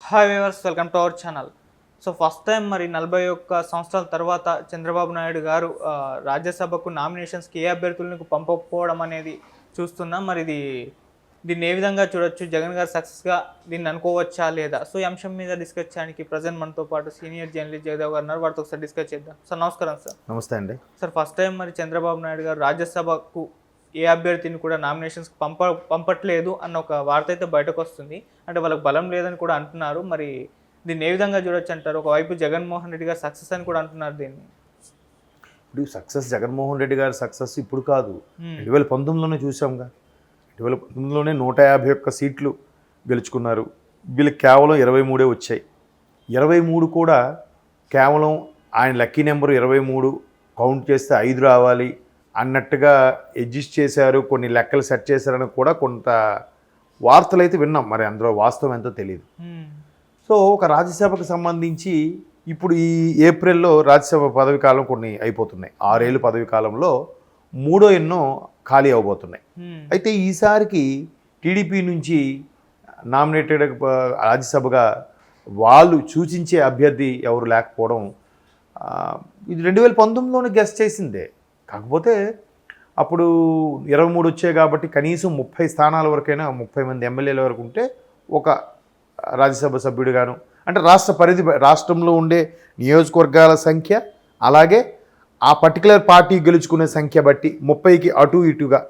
Hi viewers, welcome to our channel. So first time మరి 41 సంవత్సరాల తర్వాత చంద్రబాబు నాయుడు గారు రాజ్యసభకు నామినేషన్స్కి ఏ అభ్యర్థులను పంపకపోవడం అనేది చూస్తున్నాం. మరి దీన్ని ఏ విధంగా చూడొచ్చు? జగన్ గారు సక్సెస్గా దీన్ని అనుకోవచ్చా లేదా? సో ఈ అంశం మీద డిస్కస్ చేయడానికి ప్రజెంట్ మనతో పాటు సీనియర్ జర్నలిస్ట్ జగదేవ్ గారు ఉన్నారు. వారితో ఒకసారి డిస్కస్ చేద్దాం. సార్ నమస్కారం. సార్ నమస్తే అండి. సార్ ఫస్ట్ టైం మరి చంద్రబాబు నాయుడు గారు రాజ్యసభకు ఏ అభ్యర్థిని కూడా నామినేషన్స్కి పంపట్లేదు అన్న ఒక వార్త అయితే బయటకు వస్తుంది. అంటే వాళ్ళకి బలం లేదని కూడా అంటున్నారు. మరి దీన్ని ఏ విధంగా చూడొచ్చు అంటారు? ఒకవైపు జగన్మోహన్ రెడ్డి గారు సక్సెస్ అని కూడా అంటున్నారు. దీన్ని ఇప్పుడు సక్సెస్ జగన్మోహన్ రెడ్డి గారి సక్సెస్ ఇప్పుడు కాదు, 2019లోనే చూసాంగా. 2019లోనే 151 సీట్లు గెలుచుకున్నారు. వీళ్ళకి కేవలం 23 వచ్చాయి. 23 కూడా కేవలం ఆయన లక్కీ నెంబర్ 23 కౌంట్ చేస్తే 5 రావాలి అన్నట్టుగా అడ్జస్ట్ చేశారు. కొన్ని లెక్కలు సెట్ చేశారని కూడా కొంత వార్తలు అయితే విన్నాం. మరి అందులో వాస్తవం ఎంతో తెలియదు. సో ఒక రాజ్యసభకు సంబంధించి ఇప్పుడు ఈ ఏప్రిల్లో రాజ్యసభ పదవి కాలం కొన్ని అయిపోతున్నాయి. 6 ఏళ్ళు పదవి కాలంలో 3వ ఎన్నో ఖాళీ అవబోతున్నాయి. అయితే ఈసారికి టీడీపీ నుంచి నామినేటెడ్ రాజ్యసభగా వాళ్ళు సూచించే అభ్యర్థి ఎవరు లేకపోవడం ఇది 2019లోనే గెస్ట్ చేసిందే. కాకపోతే అప్పుడు 23 వచ్చాయి కాబట్టి కనీసం 30 స్థానాల వరకైనా 30 మంది ఎమ్మెల్యేల వరకు ఉంటే ఒక రాజ్యసభ సభ్యుడిగాను, అంటే రాష్ట్రంలో ఉండే నియోజకవర్గాల సంఖ్య అలాగే ఆ పర్టికులర్ పార్టీ గెలుచుకునే సంఖ్య బట్టి 30కి అటు ఇటుగా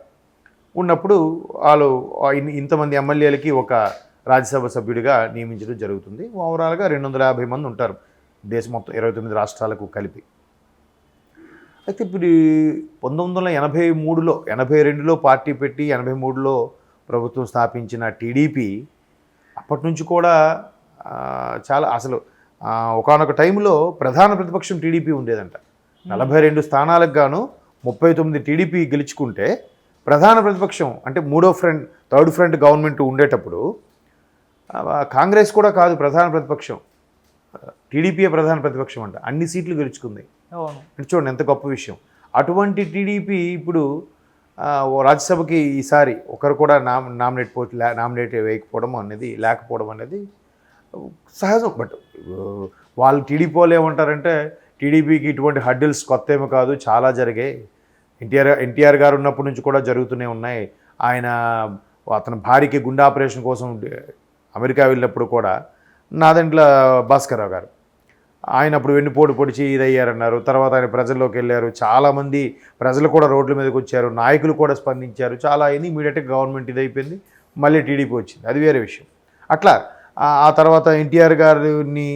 ఉన్నప్పుడు వాళ్ళు ఇంతమంది ఎమ్మెల్యేలకి ఒక రాజ్యసభ సభ్యుడిగా నియమించడం జరుగుతుంది. ఓవరాల్గా 250 మంది ఉంటారు దేశం మొత్తం 29 రాష్ట్రాలకు కలిపి. అయితే ఇప్పుడు 1983లో 82లో పార్టీ పెట్టి 83లో ప్రభుత్వం స్థాపించిన టీడీపీ అప్పటి నుంచి కూడా చాలా అసలు ఒకానొక టైంలో ప్రధాన ప్రతిపక్షం టీడీపీ ఉండేదంట. 42 స్థానాలకు గాను 39 టీడీపీ గెలుచుకుంటే ప్రధాన ప్రతిపక్షం అంటే థర్డ్ ఫ్రంట్ గవర్నమెంట్ ఉండేటప్పుడు కాంగ్రెస్ కూడా కాదు ప్రధాన ప్రతిపక్షం, టీడీపీయే ప్రధాన ప్రతిపక్షం అంట. అన్ని సీట్లు గెలుచుకుంది. చూడండి ఎంత గొప్ప విషయం. అటువంటి టీడీపీ ఇప్పుడు రాజ్యసభకి ఈసారి ఒకరు కూడా నామినేట్ లేకపోవడం అనేది సహజం. బట్ వాళ్ళు టీడీపీ వాళ్ళు ఏమంటారంటే టీడీపీకి ఇటువంటి హడ్డిల్స్ కొత్త ఏమో కాదు, చాలా జరిగాయి. ఎన్టీఆర్ గారు ఉన్నప్పటి నుంచి కూడా జరుగుతూనే ఉన్నాయి. అతని భార్యకి గుండె ఆపరేషన్ కోసం అమెరికా వెళ్ళినప్పుడు కూడా నాదెండ్ల భాస్కర్రావు గారు ఆయన అప్పుడు వెన్నుపోటు పొడిచి ఇదయ్యారన్నారు. తర్వాత ఆయన ప్రజల్లోకి వెళ్ళారు. చాలామంది ప్రజలు కూడా రోడ్ల మీదకి వచ్చారు, నాయకులు కూడా స్పందించారు. చాలా అయింది. ఇమీడియట్గా గవర్నమెంట్ ఇదైపోయింది, మళ్ళీ టీడీపీ వచ్చింది. అది వేరే విషయం. అట్లా ఆ తర్వాత ఎన్టీఆర్ గారిని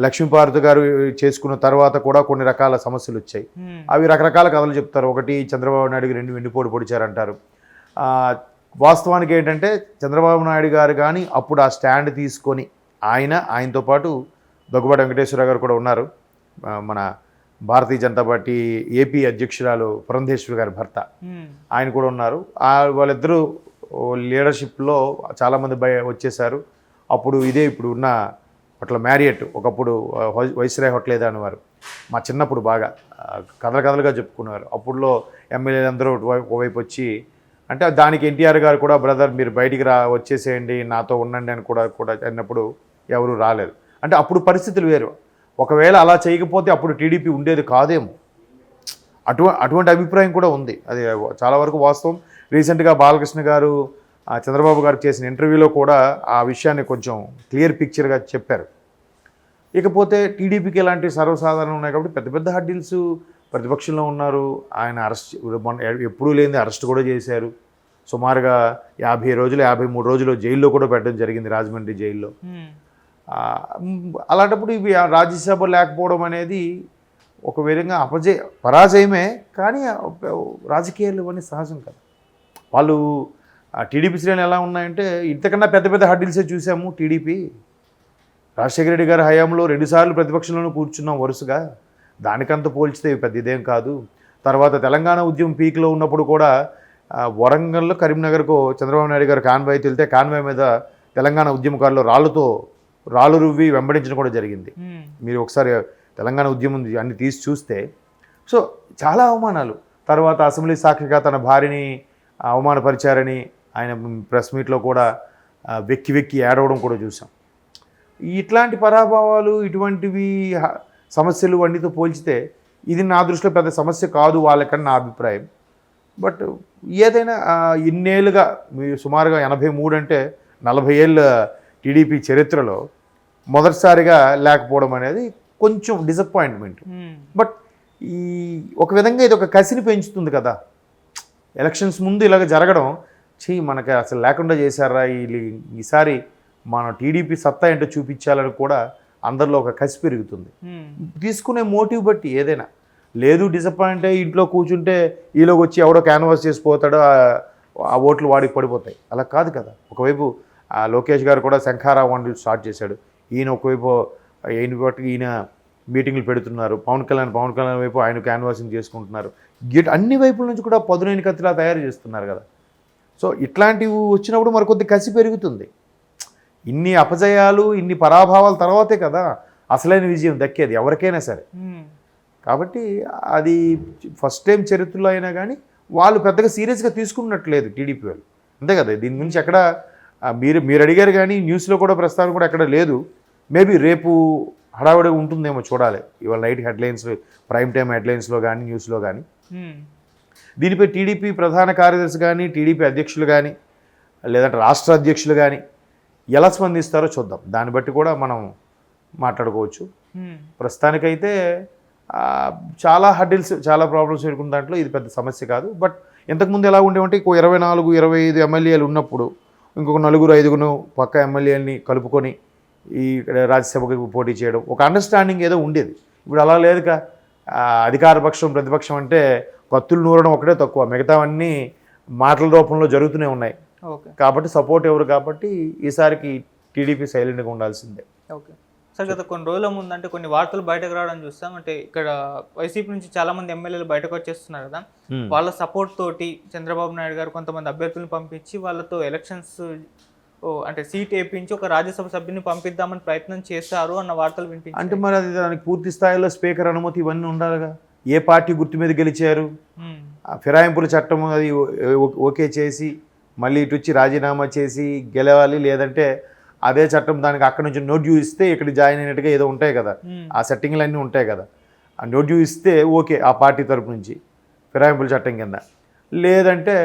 లక్ష్మీపార్వతి గారు చేసుకున్న తర్వాత కూడా కొన్ని రకాల సమస్యలు వచ్చాయి. అవి రకరకాల కథలు చెప్తారు. ఒకటి చంద్రబాబు నాయుడుకి 2 వెన్నుపోటు పొడిచారంటారు. వాస్తవానికి ఏంటంటే చంద్రబాబు నాయుడు గారు కానీ అప్పుడు ఆ స్టాండ్ తీసుకొని ఆయనతో పాటు దగ్గుబాటి వెంకటేశ్వర గారు కూడా ఉన్నారు, మన భారతీయ జనతా పార్టీ ఏపీ అధ్యక్షురాలు పురంధేశ్వరి గారి భర్త, ఆయన కూడా ఉన్నారు. వాళ్ళిద్దరూ లీడర్షిప్లో చాలామంది వచ్చేసారు. అప్పుడు ఇప్పుడు ఉన్న హోటల్ మ్యారియట్, ఒకప్పుడు వైస్రాయ్ హోటల్ ఏదో అనేవారు. మా చిన్నప్పుడు బాగా కథలుగా చెప్పుకున్నారు. అప్పుడులో ఎమ్మెల్యేలు అందరూ ఒకవైపు వచ్చి, అంటే దానికి ఎన్టీఆర్ గారు కూడా బ్రదర్ మీరు బయటికి వచ్చేసేయండి నాతో ఉండండి అని కూడా అన్నప్పుడు ఎవరు రాలేదు. అంటే అప్పుడు పరిస్థితులు వేరు. ఒకవేళ అలా చేయకపోతే అప్పుడు టీడీపీ ఉండేది కాదేమో, అటువంటి అభిప్రాయం కూడా ఉంది. అది చాలా వరకు వాస్తవం. రీసెంట్గా బాలకృష్ణ గారు చంద్రబాబు గారు చేసిన ఇంటర్వ్యూలో కూడా ఆ విషయాన్ని కొంచెం క్లియర్ పిక్చర్గా చెప్పారు. ఇకపోతే టీడీపీకి ఇలాంటి సర్వసాధారణం ఉన్నాయి కాబట్టి పెద్ద పెద్ద హడ్డిల్స్ ప్రతిపక్షంలో ఉన్నారు. ఆయన ఎప్పుడూ లేని అరెస్ట్ కూడా చేశారు. సుమారుగా 53 రోజులు జైల్లో కూడా పెట్టడం జరిగింది, రాజమండ్రి జైల్లో. అలాంటప్పుడు ఇవి రాజ్యసభ లేకపోవడం అనేది ఒక విధంగా పరాజయమే. కానీ రాజకీయాలు ఇవన్నీ సహజం కదా. వాళ్ళు టీడీపీ శ్రేణులు ఎలా ఉన్నాయంటే ఇంతకన్నా పెద్ద పెద్ద హడ్డిల్సే చూసాము. టీడీపీ రాజశేఖర రెడ్డి గారి హయాంలో 2 సార్లు ప్రతిపక్షంలోనూ కూర్చున్నాం వరుసగా. దానికంత పోల్చితే పెద్ద ఇదేం కాదు. తర్వాత తెలంగాణ ఉద్యమం పీక్లో ఉన్నప్పుడు కూడా వరంగల్లో కరీంనగర్కు చంద్రబాబు నాయుడు గారు కాన్వాయ్ వెళ్తే కాన్వాయ్ మీద తెలంగాణ ఉద్యమకారులు రాళ్ళు రువ్వి వెంబడించడం కూడా జరిగింది. మీరు ఒకసారి తెలంగాణ ఉద్యమం అన్ని తీసి చూస్తే సో చాలా అవమానాలు. తర్వాత అసెంబ్లీ సాక్షిగా తన భార్యని అవమానపరిచారని ఆయన ప్రెస్ మీట్లో కూడా వెక్కి ఏడవడం కూడా చూసాం. ఇట్లాంటి పరాభవాలు ఇటువంటివి సమస్యలు అన్నిటితో పోల్చితే ఇది నా దృష్టిలో పెద్ద సమస్య కాదు వాళ్ళకని నా అభిప్రాయం. బట్ ఏదైనా ఇన్నేళ్ళుగా మీరు సుమారుగా 83 అంటే 40 ఏళ్ళ టీడీపీ చరిత్రలో మొదటిసారిగా లేకపోవడం అనేది కొంచెం డిసప్పాయింట్మెంట్. బట్ ఈ ఒక విధంగా ఇది ఒక కసిని పెంచుతుంది కదా. ఎలక్షన్స్ ముందు ఇలాగ జరగడం మనకి అసలు లేకుండా చేశారా ఈసారి మన టీడీపీ సత్తా ఏంటో చూపించాలని కూడా అందరిలో ఒక కసి పెరుగుతుంది. తీసుకునే మోటివ్ బట్టి ఏదైనా లేదు డిసప్పాయింట్ అయ్యి ఇంట్లో కూర్చుంటే ఈలోకి వచ్చి ఎవడో క్యాన్వాస్ చేసిపోతాడో ఆ ఓట్లు వాడికి పడిపోతాయి. అలా కాదు కదా. ఒకవైపు లోకేష్ గారు కూడా శంఖారావు స్టార్ట్ చేశాడు. ఈయన ఒకవైపు ఈయన మీటింగ్లు పెడుతున్నారు. పవన్ కళ్యాణ్ వైపు ఆయన క్యాన్వాసింగ్ చేసుకుంటున్నారు. అన్ని వైపుల నుంచి కూడా పదునైన కత్తిలా తయారు చేస్తున్నారు కదా. సో ఇట్లాంటివి వచ్చినప్పుడు మరికొద్ది కసి పెరుగుతుంది. ఇన్ని అపజయాలు ఇన్ని పరాభవాల తర్వాతే కదా అసలైన విజయం దక్కేది ఎవరికైనా సరే. కాబట్టి అది ఫస్ట్ టైం చరిత్రలో అయినా కానీ వాళ్ళు పెద్దగా సీరియస్గా తీసుకున్నట్లేదు టీడీపీ వాళ్ళు, అంతే కదా. దీని గురించి ఎక్కడ మీరు అడిగారు కానీ న్యూస్లో కూడా ప్రస్తావన కూడా ఎక్కడ లేదు. మేబీ రేపు హడావుడిగా ఉంటుందేమో చూడాలి. ఇవాళ నైట్ హెడ్లైన్స్, ప్రైమ్ టైం హెడ్లైన్స్లో కానీ న్యూస్లో కానీ దీనిపై టీడీపీ ప్రధాన కార్యదర్శి కానీ టీడీపీ అధ్యక్షులు కానీ లేదంటే రాష్ట్ర అధ్యక్షులు కానీ ఎలా స్పందిస్తారో చూద్దాం. దాన్ని బట్టి కూడా మనం మాట్లాడుకోవచ్చు. ప్రస్తుతానికైతే చాలా హడ్డిల్స్, చాలా ప్రాబ్లమ్స్ ఎదుర్కొన్న దాంట్లో ఇది పెద్ద సమస్య కాదు. బట్ ఇంతకుముందు ఎలా ఉండేవంటే 24-25 ఎమ్మెల్యేలు ఉన్నప్పుడు ఇంకొక 4-5 పక్క ఎమ్మెల్యేలని కలుపుకొని ఈ రాజ్యసభకు పోటీ చేయడం ఒక అండర్స్టాండింగ్ ఏదో ఉండేది. ఇప్పుడు అలా లేదుగా. అధికార పక్షం ప్రతిపక్షం అంటే కత్తులు నూరడం ఒకటే తక్కువ, మిగతావన్నీ మాటల రూపంలో జరుగుతూనే ఉన్నాయి. కాబట్టి సపోర్ట్ ఎవరు కాబట్టి ఈసారికి టీడీపీ సైలెంట్గా ఉండాల్సిందే. ఓకే సార్, గత కొన్ని రోజుల ముందు అంటే కొన్ని వార్తలు బయటకు రావడం చూస్తాం. అంటే ఇక్కడ వైసీపీ నుంచి చాలా మంది ఎమ్మెల్యేలు బయటకు వచ్చేస్తున్నారు కదా. వాళ్ళ సపోర్ట్ తోటి చంద్రబాబు నాయుడు గారు కొంతమంది అభ్యర్థులను పంపించి వాళ్ళతో ఎలక్షన్స్ అంటే సీట్ వేయించి ఒక రాజ్యసభ సభ్యుని పంపిద్దామని ప్రయత్నం చేశారు అన్న వార్తలు వినిపించాయి. అంటే మరి అది దానికి పూర్తి స్థాయిలో స్పీకర్ అనుమతి ఇవన్నీ ఉండాలిగా. ఏ పార్టీ గుర్తు మీద గెలిచారు, ఫిరాయింపుల చట్టం అది ఓకే చేసి మళ్ళీ ఇటు వచ్చి రాజీనామా చేసి గెలవాలి. లేదంటే అదే చట్టం దానికి అక్కడ నుంచి నోట్ ఇస్తే ఇక్కడ జాయిన్ అయినట్టుగా ఏదో ఉంటాయి కదా, ఆ సెట్టింగ్లు అన్నీ ఉంటాయి కదా. ఆ నోట్ ఇస్తే ఓకే ఆ పార్టీ తరపు నుంచి ఫిరాయింపుల చట్టం కింద. లేదంటే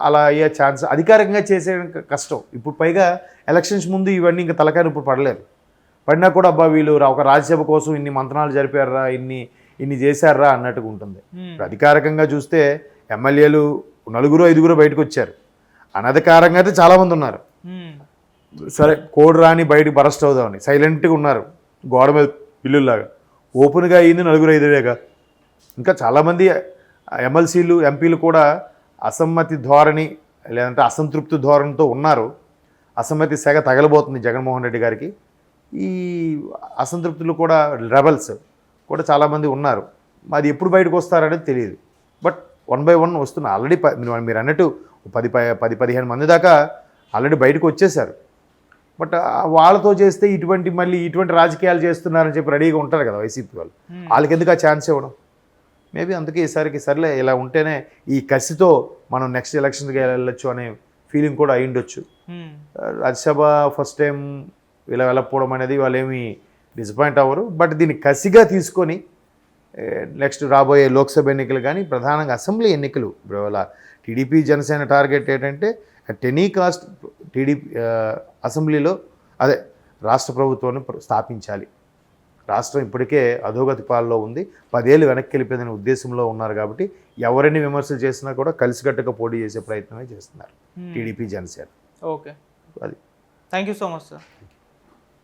అలా అయ్యే ఛాన్స్ అధికారికంగా చేసే కష్టం. ఇప్పుడు పైగా ఎలక్షన్స్ ముందు ఇవన్నీ ఇంకా తలకాయ ఇప్పుడు పడలేరు. పడినా కూడా అబ్బా వీళ్ళు ఒక రాజ్యసభ కోసం ఇన్ని మంత్రాలు జరిపారా, ఇన్ని చేశారా అన్నట్టుగా ఉంటుంది. అధికారికంగా చూస్తే ఎమ్మెల్యేలు 4-5 బయటకు వచ్చారు. అనధికారంగా అయితే చాలామంది ఉన్నారు. సరే కోడ్ రాని బయటకు బరస్ట్ అవుదామని సైలెంట్గా ఉన్నారు, గోడ మీద పిల్లుల్లాగా. ఓపెన్గా అయ్యింది 4-5 ఇంకా చాలామంది ఎమ్మెల్సీలు ఎంపీలు కూడా అసమ్మతి ధోరణి లేదంటే అసంతృప్తి ధోరణితో ఉన్నారు. అసమ్మతి సెగ తగలబోతుంది జగన్మోహన్ రెడ్డి గారికి. ఈ అసంతృప్తులు కూడా రెబల్స్ కూడా చాలామంది ఉన్నారు. అది ఎప్పుడు బయటకు వస్తారనేది తెలియదు. బట్ 1 by 1 వస్తున్నారు. ఆల్రెడీ మీరు అన్నట్టు 10-15 మంది దాకా ఆల్రెడీ బయటకు వచ్చేసారు. బట్ వాళ్ళతో చేస్తే ఇటువంటి రాజకీయాలు చేస్తున్నారని చెప్పి రెడీగా ఉంటారు కదా వైసీపీ వాళ్ళు. వాళ్ళకి ఎందుకు ఆ ఛాన్స్ ఇవ్వడం? మేబీ అందుకే ఈసారికి సర్లే ఇలా ఉంటేనే ఈ కసితో మనం నెక్స్ట్ ఎలక్షన్కి వెళ్ళొచ్చు అనే ఫీలింగ్ కూడా అయ్యుండొచ్చు. రాజ్యసభ ఫస్ట్ టైం ఇలా వెళ్ళకపోవడం అనేది వాళ్ళు ఏమీ డిసప్పాయింట్ అవ్వరు. బట్ దీన్ని కసిగా తీసుకొని నెక్స్ట్ రాబోయే లోక్సభ ఎన్నికలు కానీ ప్రధానంగా అసెంబ్లీ ఎన్నికలు ఇవాళ టీడీపీ జనసేన టార్గెట్ ఏంటంటే అట్ ఎనీ కాస్ట్ టీడీపీ అసెంబ్లీలో రాష్ట్ర ప్రభుత్వాన్ని స్థాపించాలి. రాష్ట్రం ఇప్పటికే అధోగతి పాలలో ఉంది, 10 ఏళ్ళు వెనక్కి వెళ్ళిపోయిందనే ఉద్దేశంలో ఉన్నారు. కాబట్టి ఎవరైనా విమర్శలు చేసినా కూడా కలిసికట్టుగా పోటీ చేసే ప్రయత్నమే చేస్తున్నారు టీడీపీ జనసేన. ఓకే, అది thank you so much sir.